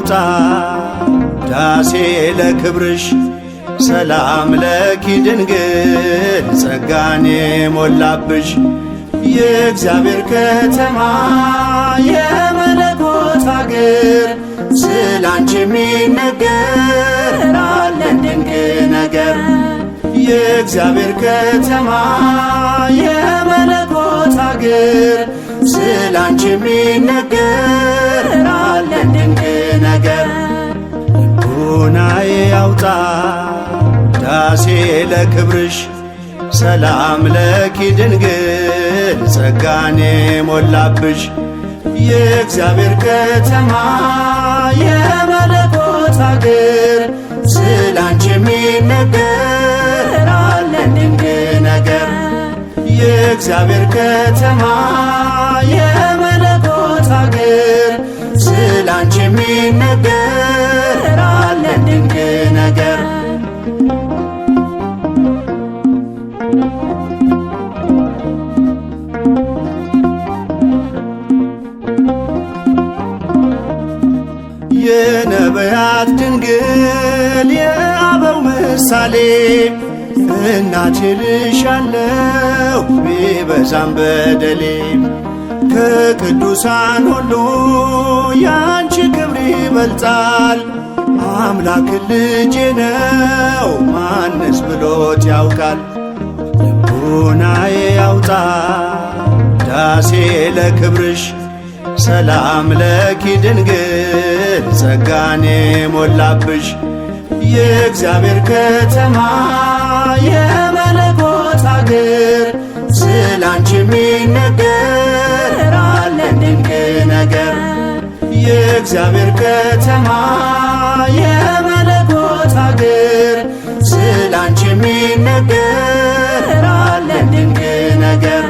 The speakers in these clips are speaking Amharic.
ያውጣ ዳሴ ለክብርሽ ሰላም ለኪ ድንግል ጸጋን የሞላብሽ የእግዚአብሔር ከተማ የመለኮት አገር ስላንቺ የሚነገር አለን ድንቅ ነገር። የእግዚአብሔር ከተማ የመለኮት አገር ስላንቺ የሚነገር አለን ድንቅ ነገር። ልቡናዬ ያውጣ ዳሴ ለክብርሽ ሰላም ለኪ ድንግል ጸጋን የሞላብሽ የእግዚአብሔር ከተማ የመለኮት አገር ስላንቺ የሚነገር አለን ድንቅ ነገር። የእግዚአብሔር ከተማ የመለኮት አገር ስላንቺ የሚነገር አለን ድንቅ ነገር። የነቢያት ድንግል የአበው ምሳሌ እናቴ ልሻለሁ ቢበዛም በደሌ ከቅዱሳን ሁሉ ያንቺ ክብር ይበልጣል። አምላክ ልጄ ነው ማንስ ብሎት ያውቃል። ልቡናዬ ያውጣ ዳሴ ለክብርሽ ሰላም ለኪ ድንግል ጸጋን የሞላብሽ የእግዚአብሔር ከተማ የመለኮት አገር ስላንቺ የሚነገር አለን ድንቅ ነገር። የእግዚአብሔር ከተማ የመለኮት አገር ስላንቺ የሚነገር አለን ድንቅ ነገር።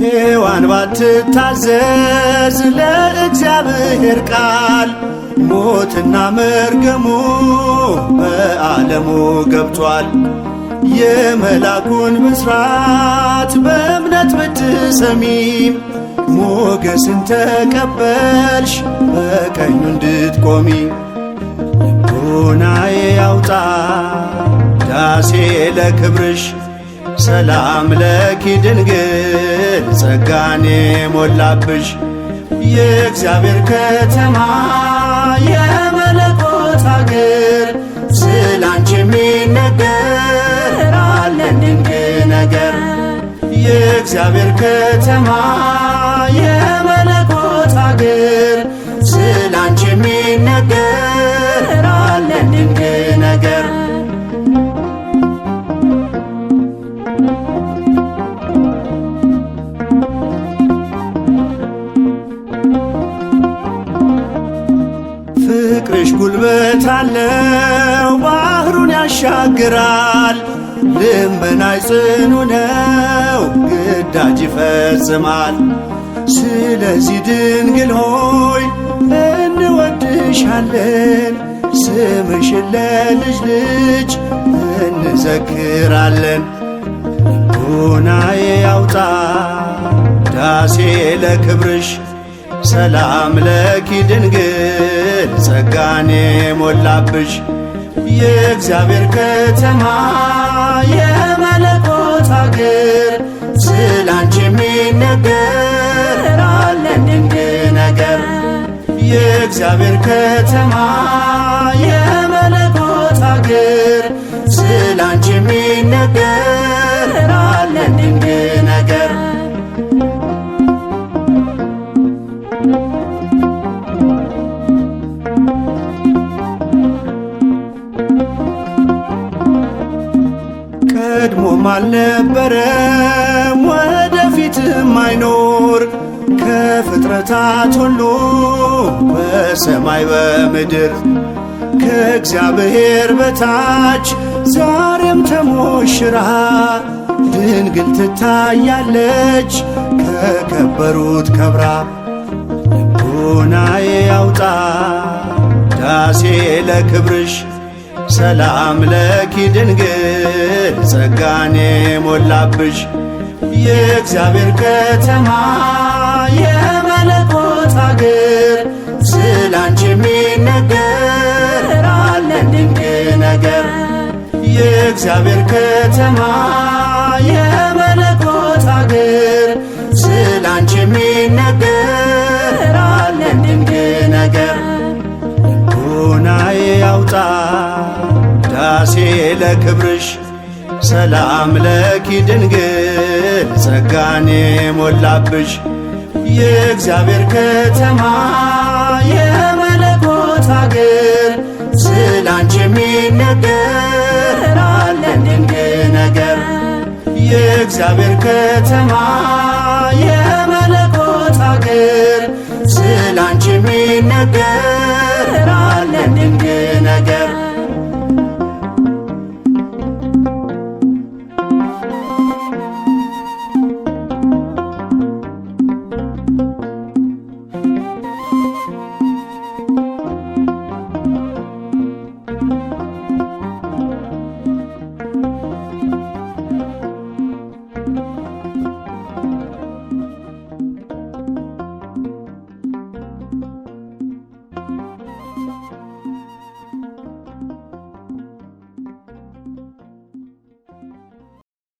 ሔዋን ባትታዘዝ ለእግዚአብሔር ቃል ሞትና መርገሙ በዓለሙ ገብቷል። የመላኩን ብስራት በእምነት ብትሰሚም ሞገስን ተቀበልሽ በቀኙ እንድትቆሚ። ልቡናዬ ያውጣ ዳሴ ለክብርሽ ሰላም ለኪ ድንግል ጸጋን የሞላብሽ የእግዚአብሔር ከተማ የመለኮት አገር ስላንቺ የሚነገር አለን ድንቅ ነገር። የእግዚአብሔር ከተማ የመለኮት አገር ስላንቺ የሚነገር አለን ድንቅ ነገር። ፍቅርሽ ጉልበት አለው ባህሩን ያሻግራል። ልመናሽ ጽኑ ነው ግዳጅ ይፈጽማል። ስለዚህ ድንግል ሆይ እንወድሻለን ስምሽን ለልጅ ልጅ እንዘክራለን። ልቡናዬ ያውጣ ዳሴ ለክብርሽ ሰላም ለኪ ድንግል ጸጋን የሞላብሽ የእግዚአብሔር ከተማ የመለኮት አገር ስላንቺ የሚነገር አለን ድንቅ ነገር። የእግዚአብሔር ከተማ የመለኮት አገር ስላንቺ የሚነገር አለን ድንቅ ነገር። ቀድሞም አልነበረም ወደፊትም አይኖር ከፍጥረታት ሁሉ በሰማይ በምድር ከእግዚአብሔር በታች ዛሬም ተሞሽራ ድንግል ትታያለች ከከበሩት ከብራ። ልቡናዬ ያውጣ ዳሴ ለክብርሽ ሰላም ለኪ ድንግል ጸጋን የሞላብሽ የእግዚአብሔር ከተማ የመለኮት አገር ስላንቺ የሚነገር አለን ድንቅ ነገር። የእግዚአብሔር ከተማ የመለኮት አገር ስላንቺ የሚነገር አለን ድንቅ ነገር። ልቦናዬ ያውጣ ዳሴ ለክብርሽ ሰላም ለኪ ድንግል ጸጋን የሞላብሽ የእግዚአብሔር ከተማ የመለኮት አገር ስላንቺ የሚነገር አለን ድንቅ ነገር። የእግዚአብሔር ከተማ የመለኮት አገር ስላንቺ የሚነገር